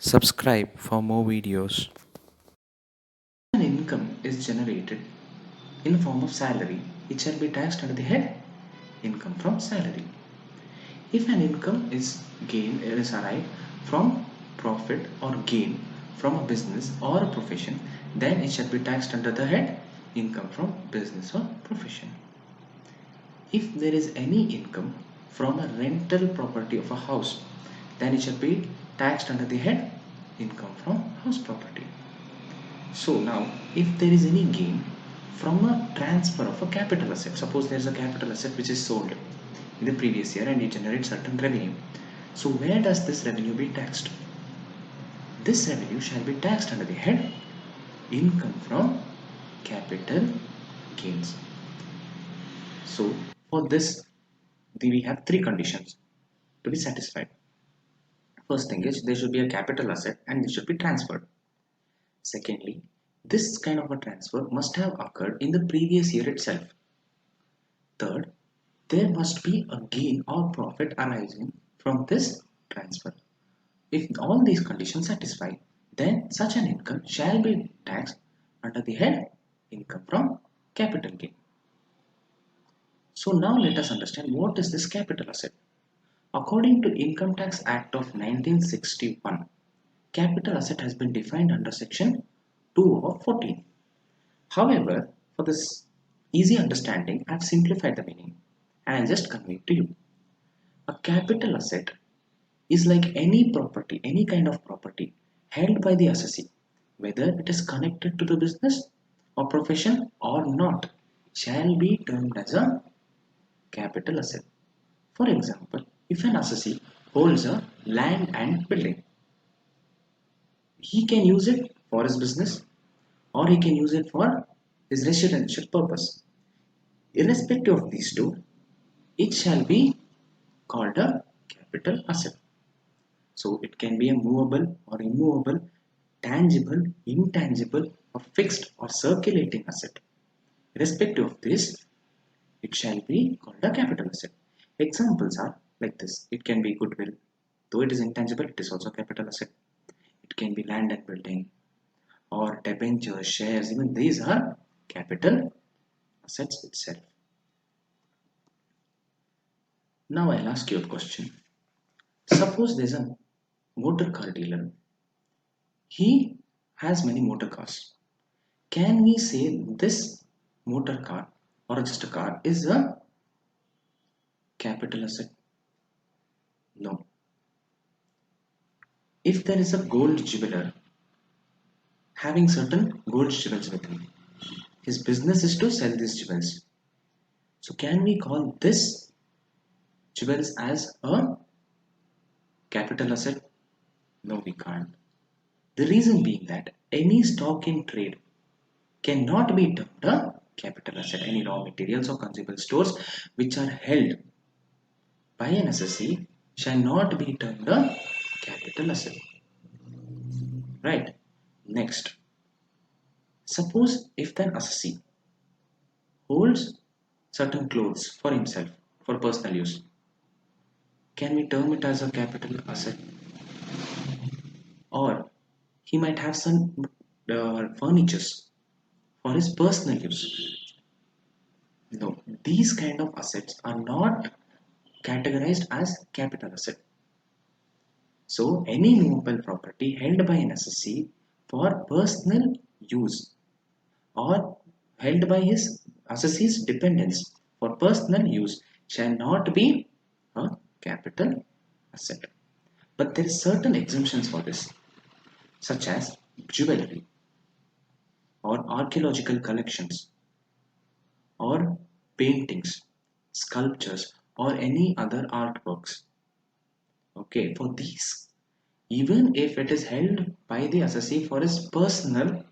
Subscribe for more videos. An income is generated in the form of salary, it shall be taxed under the head income from salary. If an income is gain is arrived from profit or gain from a business or a profession, then it shall be taxed under the head income from business or profession. If there is any income from a rental property of a house, then it shall be taxed under the head income from house property. So now, if there is any gain from a transfer of a capital asset, suppose there is a capital asset which is sold in the previous year and it generates certain revenue. So where does this revenue be taxed? This revenue shall be taxed under the head income from capital gains. So for this, we have three conditions to be satisfied. First thing is there should be a capital asset and it should be transferred. Secondly, this kind of a transfer must have occurred in the previous year itself. Third, there must be a gain or profit arising from this transfer. If all these conditions satisfy, then such an income shall be taxed under the head income from capital gain. So now let us understand what is this capital asset. According to Income Tax Act of 1961, capital asset has been defined under section 2 of 14. However, for this easy understanding, I have simplified the meaning and I'll just convey it to you. A capital asset is like any property, any kind of property held by the assessee, whether it is connected to the business or profession or not, shall be termed as a capital asset. For example, if an assessee holds a land and building, he can use it for his business or he can use it for his residential purpose. Irrespective of these two, it shall be called a capital asset. So it can be a movable or immovable, tangible, intangible, a fixed or circulating asset. Irrespective of this, it shall be called a capital asset. Examples are like this. It can be goodwill. Though it is intangible, it is also a capital asset. It can be land and building or debentures, shares. Even these are capital assets itself. Now I'll ask you a question. Suppose there's a motor car dealer. He has many motor cars. Can we say this motor car or just a car is a capital asset? No. If there is a gold jeweler having certain gold jewels with him, his business is to sell these jewels. So can we call this jewels as a capital asset? No, we can't. The reason being that any stock in trade cannot be termed a capital asset. Any raw materials or consumable stores which are held by an assessee shall not be termed a capital asset. Right? Next, suppose if an assessee holds certain clothes for himself for personal use, can we term it as a capital asset? Or he might have some furnitures for his personal use. No, these kind of assets are not categorized as capital asset. So any movable property held by an assessee for personal use or held by his assessee's dependents for personal use shall not be a capital asset. But there is certain exemptions for this, such as jewelry or archaeological collections or paintings, sculptures, or any other artworks. Okay, for these, even if it is held by the assessee for his personal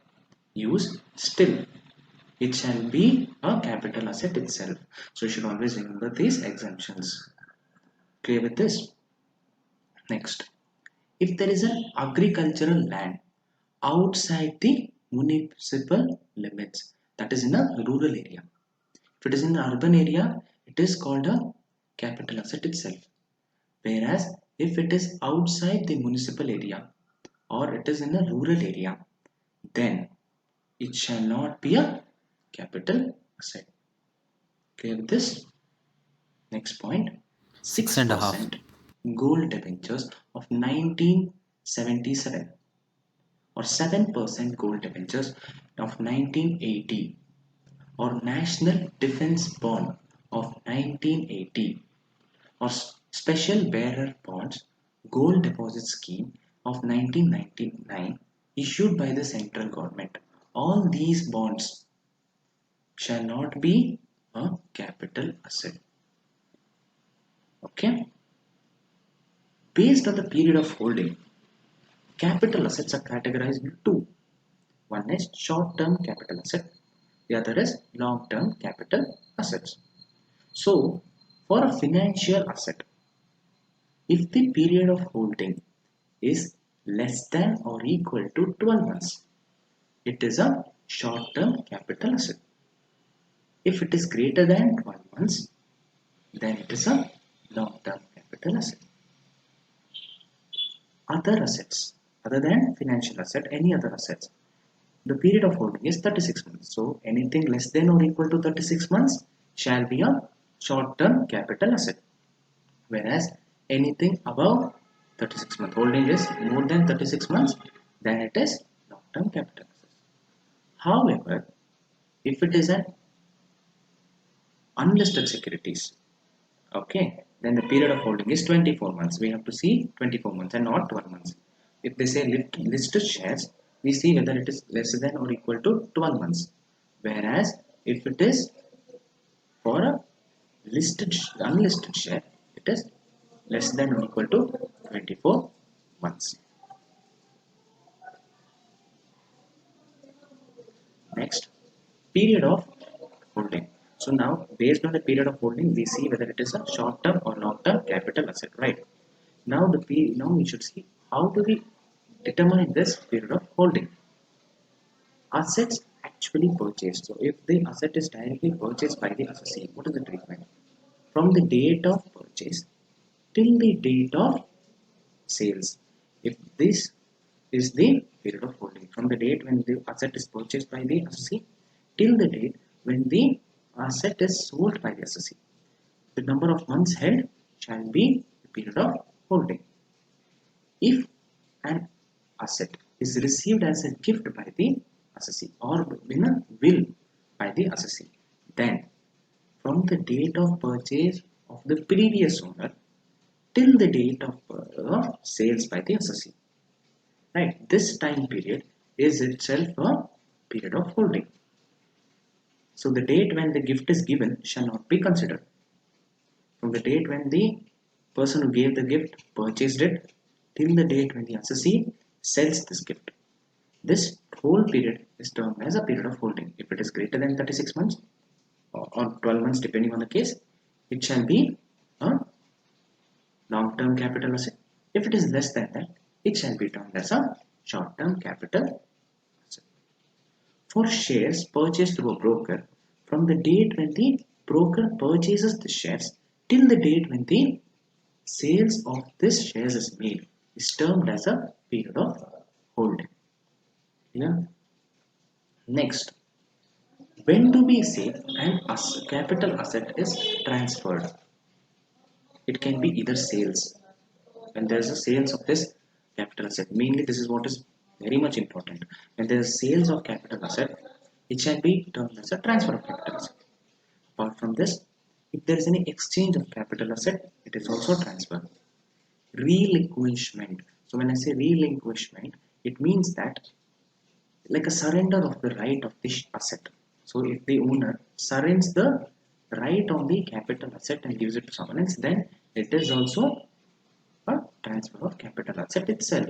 use, still it shall be a capital asset itself. So you should always remember these exemptions. Clear with this? Next, if there is an agricultural land outside the municipal limits, that is in a rural area. If it is in an urban area, it is called a capital asset itself. Whereas if it is outside the municipal area, or it is in a rural area, then it shall not be a capital asset. Clear with this? Next point, Six and a half. 6% gold debentures of 1977 or 7% gold debentures of 1980 or National Defense Bond of 1980 or Special Bearer Bonds Gold Deposit Scheme of 1999 issued by the central government. All these bonds shall not be a capital asset. Okay? Based on the period of holding, capital assets are categorized into two. One is short-term capital asset, the other is long-term capital assets. So, for a financial asset, if the period of holding is less than or equal to 12 months, it is a short-term capital asset. If it is greater than 12 months, then it is a long-term capital asset. Other assets, other than financial asset, any other assets, the period of holding is 36 months. So anything less than or equal to 36 months shall be a short-term capital asset. Whereas anything above 36 month holding is more than 36 months, then it is long-term capital asset. However, if it is an unlisted securities, okay, then the period of holding is 24 months. We have to see 24 months and not 12 months. If they say listed shares, we see whether it is less than or equal to 12 months. Whereas if it is for a unlisted share, it is less than or equal to 24 months. Next, period of holding. So now, based on the period of holding, we see whether it is a short-term or long-term capital asset, right? Now we should see how do we determine this period of holding. Assets actually purchased. So if the asset is directly purchased by the assessee, what is the treatment? From the date of purchase till the date of sales. If this is the period of holding, from the date when the asset is purchased by the assessee till the date when the asset is sold by the assessee, the number of months held shall be the period of holding. If an asset is received as a gift by the assessee or in a will by the assessee, then from the date of purchase of the previous owner till the date of sales by the assessee, right? This time period is itself a period of holding. So the date when the gift is given shall not be considered. From the date when the person who gave the gift purchased it till the date when the assessee sells this gift, this whole period is termed as a period of holding. If it is greater than 36 months or 12 months depending on the case, it shall be a long-term capital asset. If it is less than that, it shall be termed as a short-term capital asset. For shares purchased through a broker, from the date when the broker purchases the shares till the date when the sales of this shares is made is termed as a period of holding. Yeah. Next, when do we say an capital asset is transferred? It can be either sales. When there is a sales of this capital asset, mainly this is what is very much important. When there is sales of capital asset, it shall be termed as a transfer of capital asset. Apart from this, if there is any exchange of capital asset, it is also transfer. Relinquishment. So when I say relinquishment, it means that like a surrender of the right of the asset. So if the owner surrenders the right on the capital asset and gives it to someone else, then it is also a transfer of capital asset itself.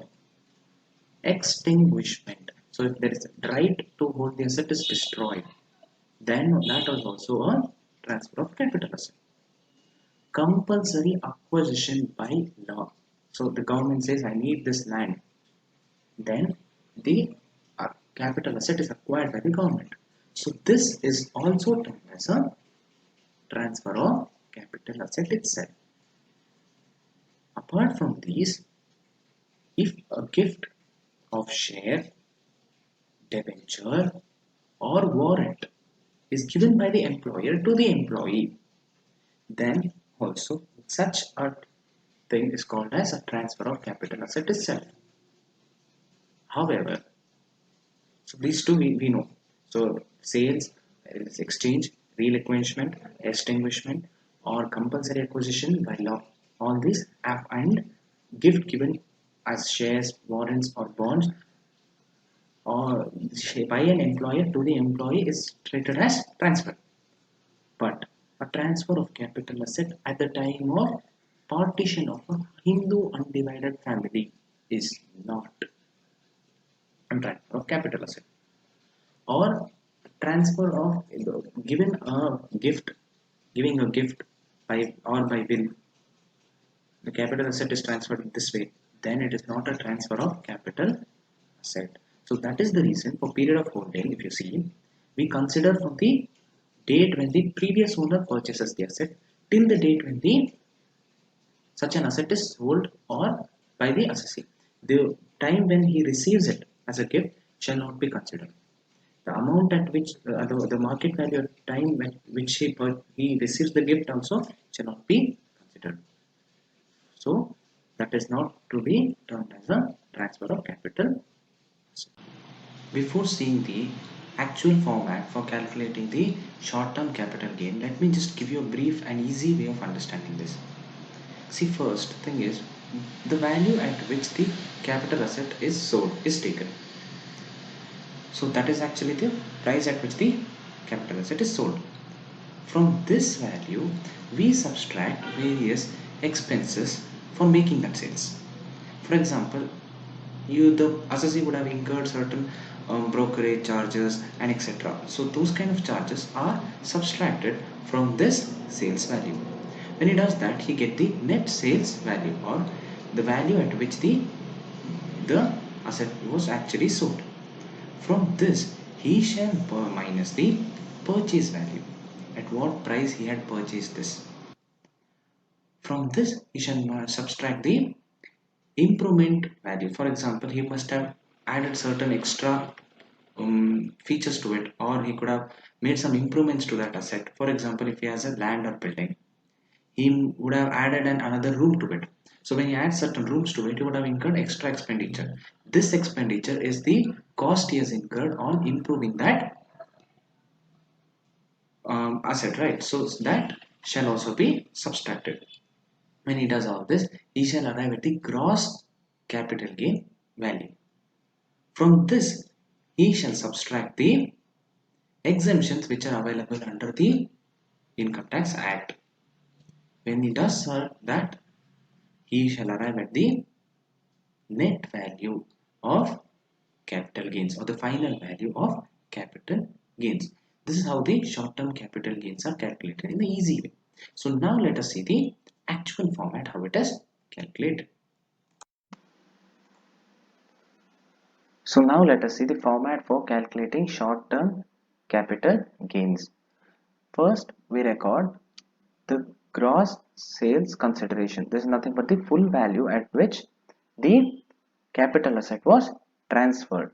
Extinguishment. So if there is a right to hold the asset is destroyed, then that is also a transfer of capital asset. Compulsory acquisition by law. So the government says, I need this land. Then the capital asset is acquired by the government. So this is also termed as a transfer of capital asset itself. Apart from these, if a gift of share, debenture, or warrant is given by the employer to the employee, then also such a thing is called as a transfer of capital asset itself. However, so these two we know. So sales is exchange, relinquishment, extinguishment, or compulsory acquisition by law. All these and gift given as shares, warrants, or bonds or by an employer to the employee is treated as transfer. But a transfer of capital asset at the time of partition of a Hindu undivided family is not a transfer of capital asset. Or transfer of given a gift, giving a gift by or by will, the capital asset is transferred this way, then it is not a transfer of capital asset. So that is the reason for period of holding, if you see, we consider from the date when the previous owner purchases the asset till the date when the such an asset is sold or by the assessee. The time when he receives it as a gift shall not be considered. The amount at which the market value at time when which he receives the gift also shall not be considered. So that is not to be termed as a transfer of capital. Before seeing the actual format for calculating the short-term capital gain, let me just give you a brief and easy way of understanding this. See, first thing is the value at which the capital asset is sold is taken. So that is actually the price at which the capital asset is sold. From this value, we subtract various expenses for making that sales. For example, the assessee would have incurred certain brokerage charges and etc. So those kind of charges are subtracted from this sales value. When he does that, he get the net sales value or the value at which the asset was actually sold. From this, he shall minus the purchase value, at what price he had purchased this. From this, he shall subtract the improvement value. For example, he must have added certain extra features to it, or he could have made some improvements to that asset. For example, if he has a land or building, he would have added another room to it. So when he adds certain rooms to it, he would have incurred extra expenditure. This expenditure is the cost he has incurred on improving that asset, right? So that shall also be subtracted. When he does all this, he shall arrive at the gross capital gain value. From this, he shall subtract the exemptions which are available under the Income Tax Act. When he does that, he shall arrive at the net value of capital gains or the final value of capital gains. This is how the short-term capital gains are calculated in the easy way. So now let us see the actual format, how it is calculated. So now let us see the format for calculating short-term capital gains. First, we record the gross sales consideration. This is nothing but the full value at which the capital asset was transferred.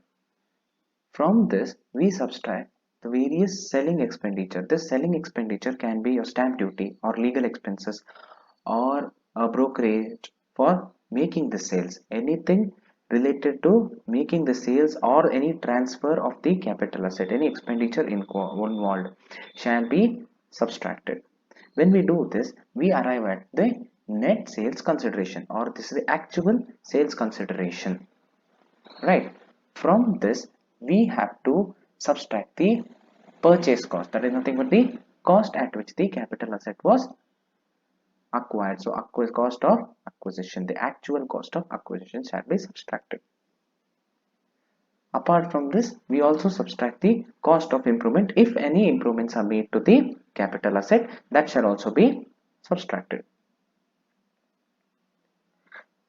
From this, we subtract the various selling expenditure. This selling expenditure can be your stamp duty or legal expenses or a brokerage for making the sales. Anything related to making the sales or any transfer of the capital asset, any expenditure involved shall be subtracted. When we do this, we arrive at the net sales consideration, or this is the actual sales consideration, right? From this, we have to subtract the purchase cost, that is nothing but the cost at which the capital asset was acquired. So cost of acquisition, the actual cost of acquisition shall be subtracted. Apart from this, we also subtract the cost of improvement. If any improvements are made to the capital asset, that shall also be subtracted.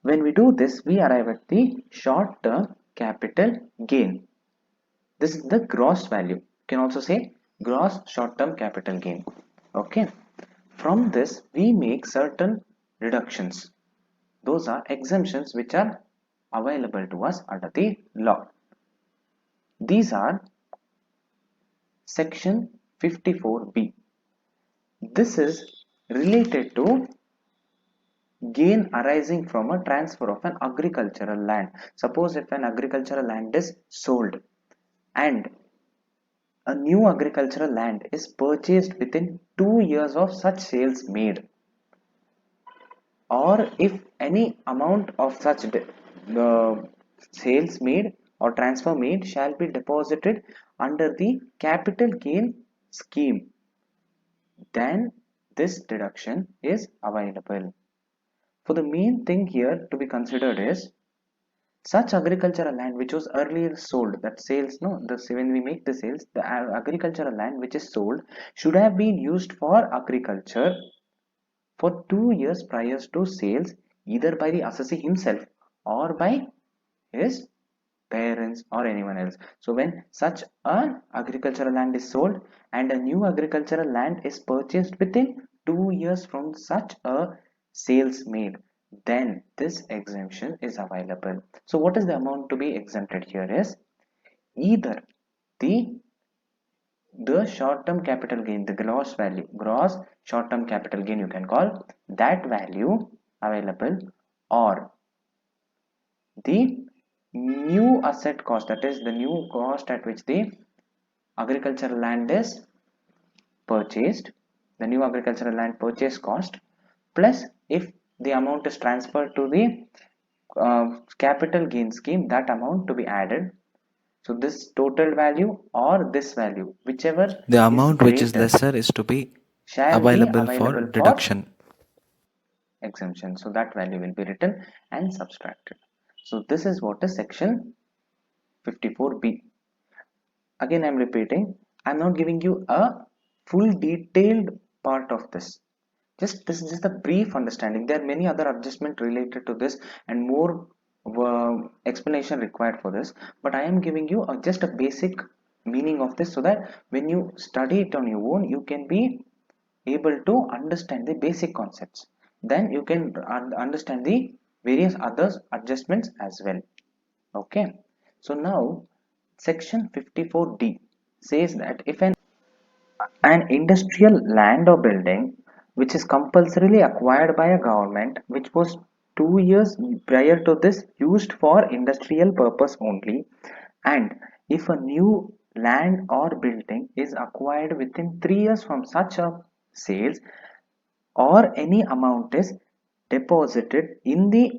When we do this, we arrive at the short-term capital gain. This is the gross value. You can also say gross short-term capital gain. Okay. From this, we make certain reductions. Those are exemptions which are available to us under the law. These are section 54B. This is related to gain arising from a transfer of an agricultural land. Suppose if an agricultural land is sold and a new agricultural land is purchased within 2 years of such sales made, or if any amount of such sales made or transfer made shall be deposited under the capital gain scheme, then this deduction is available. For the main thing here to be considered is such agricultural land which was earlier sold, that sales, no, when we make the sales, the agricultural land which is sold should have been used for agriculture for 2 years prior to sales, either by the assessee himself or by his parents or anyone else. So when such an agricultural land is sold and a new agricultural land is purchased within 2 years from such a sales made, then this exemption is available. So what is the amount to be exempted here is either the short-term capital gain, the gross short-term capital gain you can call that value available, or the new asset cost, that is the new cost at which the agricultural land is purchased, the new agricultural land purchase cost, plus if the amount is transferred to the capital gain scheme, that amount to be added. So this total value or this value, whichever The is amount which is greater, lesser is to be shall be available for available for deduction. exemption. So that value will be written and subtracted. So this is what is section 54B. Again, I'm repeating, I'm not giving you a full detailed part of this. This is just a brief understanding. There are many other adjustments related to this and more explanation required for this, but I am giving you just a basic meaning of this so that when you study it on your own, you can be able to understand the basic concepts. Then you can understand the various other adjustments as well. Okay, so now section 54D says that if an industrial land or building which is compulsorily acquired by a government which was 2 years prior to this used for industrial purpose only, and if a new land or building is acquired within 3 years from such a sales, or any amount is deposited in the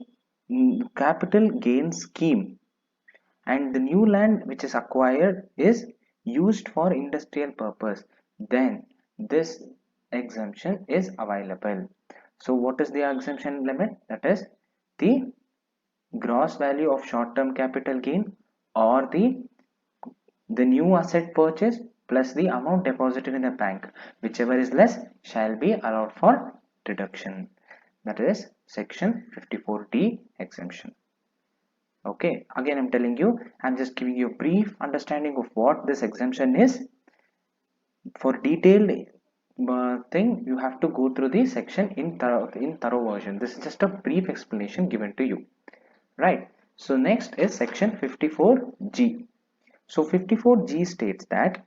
capital gain scheme, and the new land which is acquired is used for industrial purpose, then this exemption is available. So what is the exemption limit? That is the gross value of short-term capital gain or the new asset purchase plus the amount deposited in the bank, whichever is less shall be allowed for deduction. That is section 54D exemption. Okay, again I'm telling you, I'm just giving you a brief understanding of what this exemption is. For detailed thing, you have to go through the section in thorough version. This is just a brief explanation given to you, right? So next is section 54G. So 54G states that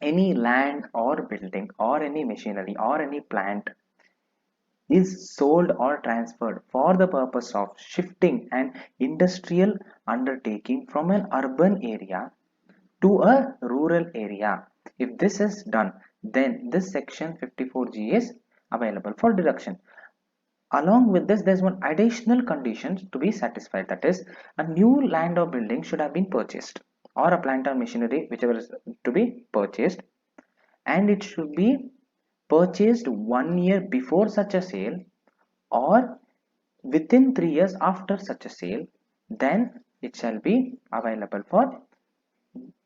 any land or building or any machinery or any plant is sold or transferred for the purpose of shifting an industrial undertaking from an urban area to a rural area. If this is done, then this section 54G is available for deduction. Along with this, there's one additional condition to be satisfied, that is a new land or building should have been purchased, or a plant or machinery whichever is to be purchased, and it should be purchased 1 year before such a sale or within 3 years after such a sale, then it shall be available for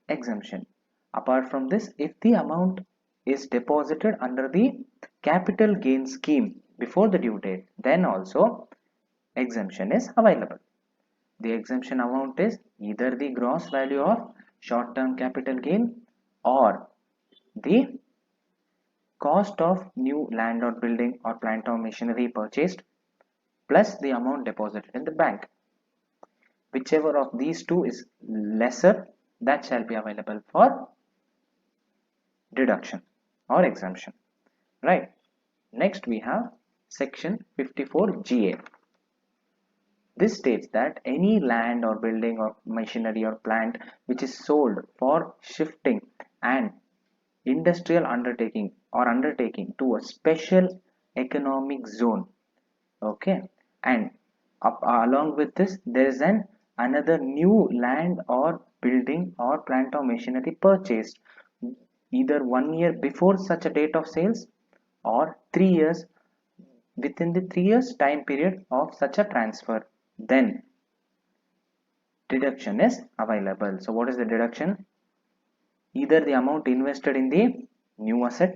exemption. Apart from this, if the amount is deposited under the capital gain scheme before the due date, then also exemption is available. The exemption amount is either the gross value of short-term capital gain or the cost of new land or building or plant or machinery purchased plus the amount deposited in the bank. whichever of these two is lesser, that shall be available for deduction or exemption, right? Next we have section 54 GA. This states that any land or building or machinery or plant which is sold for shifting an industrial undertaking or undertaking to a special economic zone, okay, and along with this there is an another new land or building or plant or machinery purchased either 1 year before such a date of sales or 3 years within the 3 years time period of such a transfer, then deduction is available. So what is the deduction? Either the amount invested in the new asset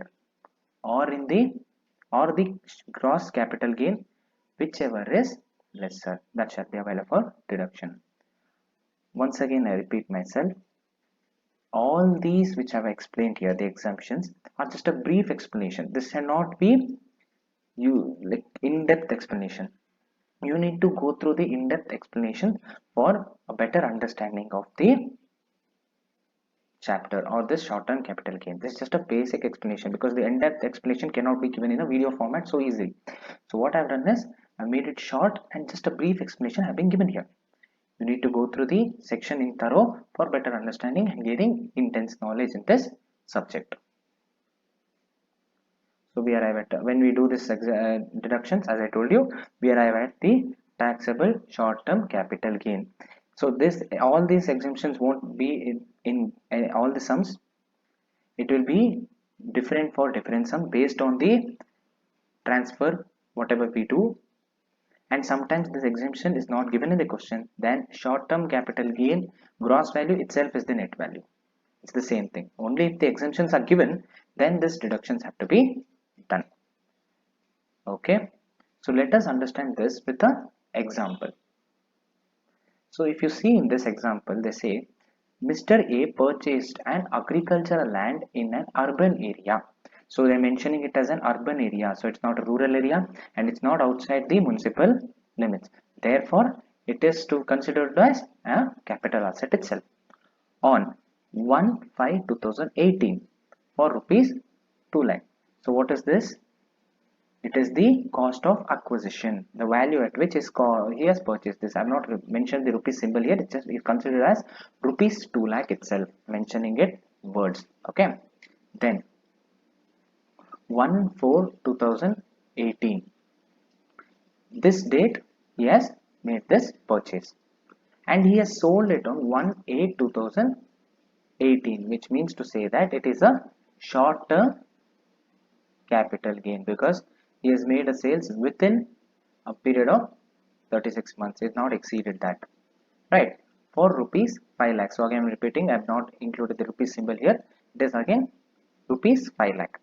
or in the gross capital gain, whichever is lesser, that shall be available for deduction. Once again I repeat myself, all these which I have explained here, the exemptions, are just a brief explanation. This cannot be like in-depth explanation. You need to go through the in-depth explanation for a better understanding of the chapter or this short-term capital gain. This is just a basic explanation because the in-depth explanation cannot be given in a video format so easily. So what I've done is I made it short and just a brief explanation have been given here. You need to go through the section in thorough for better understanding and gaining intense knowledge in this subject. So we arrive at, when we do this deductions, as I told you, we arrive at the taxable short-term capital gain. So this, all these exemptions won't be in all the sums. It will be different for different sum based on the transfer whatever we do, and sometimes this exemption is not given in the question. Then short-term capital gain gross value itself is the net value. It's the same thing. Only if the exemptions are given, then this deductions have to be done. Okay, so let us understand this with an example. So if you see in this example, they say Mr. A purchased an agricultural land in an urban area. So they're mentioning it as an urban area. So it's not a rural area and it's not outside the municipal limits. Therefore, it is to considered as a capital asset itself. On 1/5/2018 for rupees 2 lakh. So what is this? It is the cost of acquisition, the value at which is he has purchased this. I have not mentioned the rupees symbol here. It's just considered as rupees 2 lakh itself, mentioning it words. Okay. Then 1/4/2018. This date he has made this purchase, and he has sold it on 1/8/2018, which means to say that it is a short-term capital gain because he has made a sales within a period of 36 months. It's not exceeded that, right? For rupees 5 lakh. So again I'm repeating, I have not included the rupees symbol here. It is again rupees 5 lakh.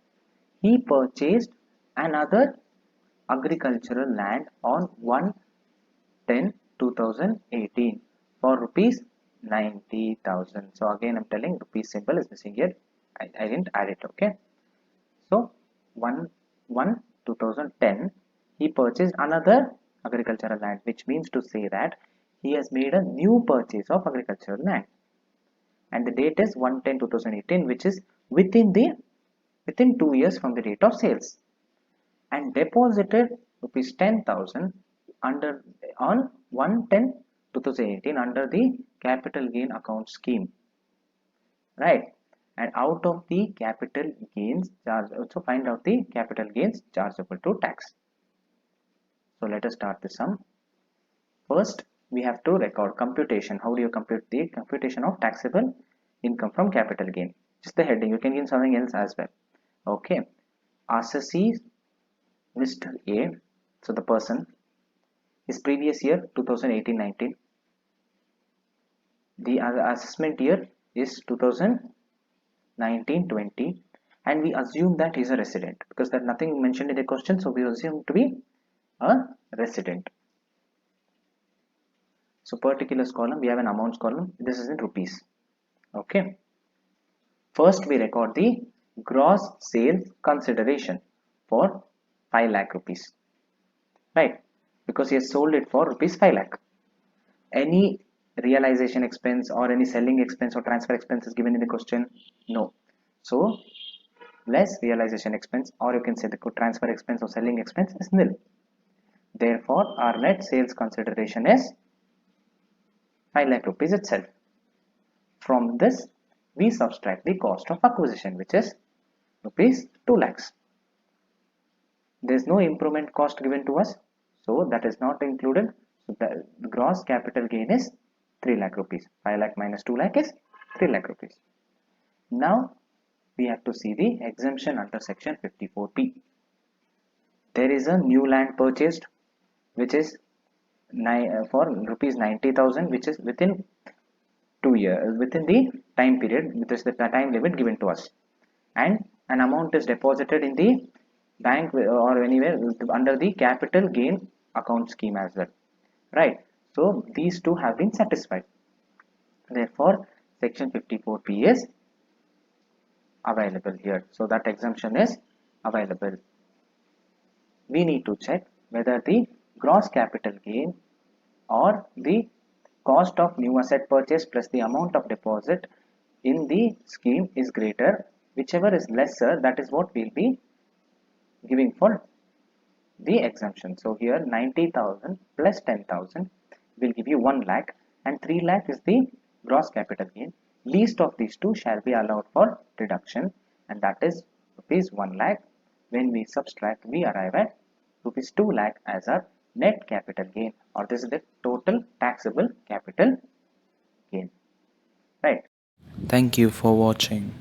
He purchased another agricultural land on 1/10/2018 for rupees 90,000. So again I'm telling rupees symbol is missing here. I didn't add it. Okay, so 1/1/2010 he purchased another agricultural land, which means to say that he has made a new purchase of agricultural land, and the date is 1/10/2018, which is within 2 years from the date of sales, and deposited rupees 10,000 under on 1/10/2018 under the capital gain account scheme, right? And out of the capital gains charge, also find out the capital gains chargeable to tax. So let us start the sum. First we have to record computation. How do you compute the computation of taxable income from capital gain? Just the heading, you can give something else as well. Okay, assessee Mr. A, so the person, his previous year 2018-19, the assessment year is 2019-20, and we assume that he is a resident because there's nothing mentioned in the question, so we assume to be a resident. So particulars column, we have an amounts column. This is in rupees. Okay, first we record the gross sales consideration for 5 lakh rupees, right? Because he has sold it for rupees 5 lakh. Any realization expense or any selling expense or transfer expense is given in the question? No. So less realization expense, or you can say the transfer expense or selling expense, is nil. Therefore, our net sales consideration is 5 lakh rupees itself. From this, we subtract the cost of acquisition, which is rupees 2 lakhs. There is no improvement cost given to us, so that is not included. So the gross capital gain is 3 lakh rupees. 5 lakh minus 2 lakh is 3 lakh rupees. Now we have to see the exemption under section 54P. There is a new land purchased which is for rupees 90,000, which is within 2 years, within the time period, which is the time limit given to us, and an amount is deposited in the bank or anywhere under the capital gain account scheme as well, right? So these two have been satisfied. Therefore, section 54P is available here. So that exemption is available. We need to check whether the gross capital gain or the cost of new asset purchase plus the amount of deposit in the scheme is greater. Whichever is lesser, that is what we'll be giving for the exemption. So here 90,000 plus 10,000 will give you 1 lakh, and 3 lakh is the gross capital gain. Least of these two shall be allowed for deduction, and that is rupees 1 lakh. When we subtract, we arrive at rupees 2 lakh as our net capital gain, or this is the total taxable capital gain, right? Thank you for watching.